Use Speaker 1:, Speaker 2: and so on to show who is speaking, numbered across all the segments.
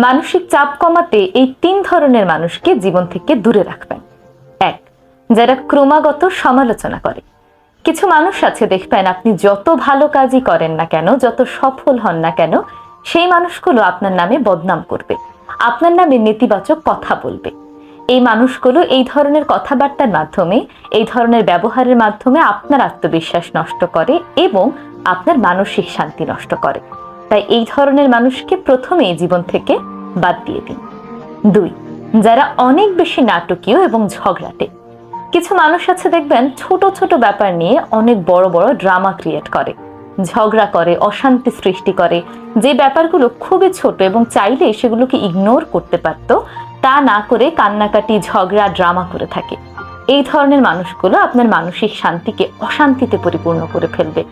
Speaker 1: মানসিক চাপ কমাতে এই 3 ধরনের মানুষকে জীবন থেকে দূরে রাখবেন। 1, যারা ক্রমাগত সমালোচনা করে। কিছু মানুষ আছে দেখবেন, আপনি যত ভালো কাজই করেন না কেন, যত সফল হন না কেন, সেই মানুষগুলো আপনার নামে বদনাম করবে, আপনার নামে নেতিবাচক কথা বলবে। এই মানুষগুলো এই ধরনের কথাবার্তার মাধ্যমে, এই ধরনের ব্যবহারের মাধ্যমে আপনার আত্মবিশ্বাস নষ্ট করে এবং আপনার মানসিক শান্তি নষ্ট করে। তাই এই ধরনের মানুষকে প্রথমেই জীবন থেকে বাদ দিয়ে দিন। 2, যারা অনেক বেশি নাটকীয় এবং ঝগড়াটে। কিছু মানুষ আছে দেখবেন, ছোট ছোট ব্যাপার নিয়ে অনেক বড় বড় ড্রামা ক্রিয়েট করে, ঝগড়া করে, অশান্তি সৃষ্টি করে। যে ব্যাপারগুলো খুবই ছোট এবং চাইলে সেগুলোকে ইগনোর করতে পারতো, তা না করে কান্নাকাটি, ঝগড়া, ড্রামা করে থাকে। এই ধরনের মানুষগুলো আপনার মানসিক শান্তিকে অশান্তিতে পরিপূর্ণ করে ফেলবে।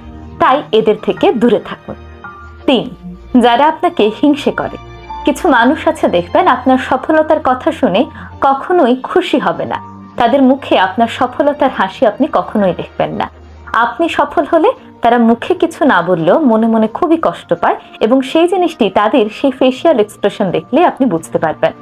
Speaker 1: তাই এদের থেকে দূরে থাকুন। 3, যারা আপনাকে হিংসে করে। কিছু মানুষ আছে দেখবেন, আপনার সফলতার কথা শুনে কখনোই খুশি হবে না। তাদের মুখে আপনার সফলতার হাসি আপনি কখনোই দেখবেন না। আপনি সফল হলে তারা মুখে কিছু না বললেও মনে মনে খুবই কষ্ট পায় এবং সেই জিনিসটি তাদের সেই ফেসিয়াল এক্সপ্রেশন দেখলে আপনি বুঝতে পারবেন।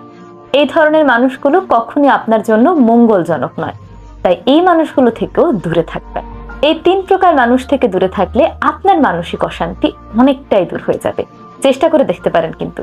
Speaker 1: এই ধরনের মানুষগুলো কখনোই আপনার জন্য মঙ্গলজনক নয়। তাই এই মানুষগুলো থেকেও দূরে থাকবেন। এই 3 প্রকার মানুষ থেকে দূরে থাকলে আপনার মানসিক অশান্তি অনেকটাই দূর হয়ে যাবে। চেষ্টা করে দেখতে পারেন কিন্তু।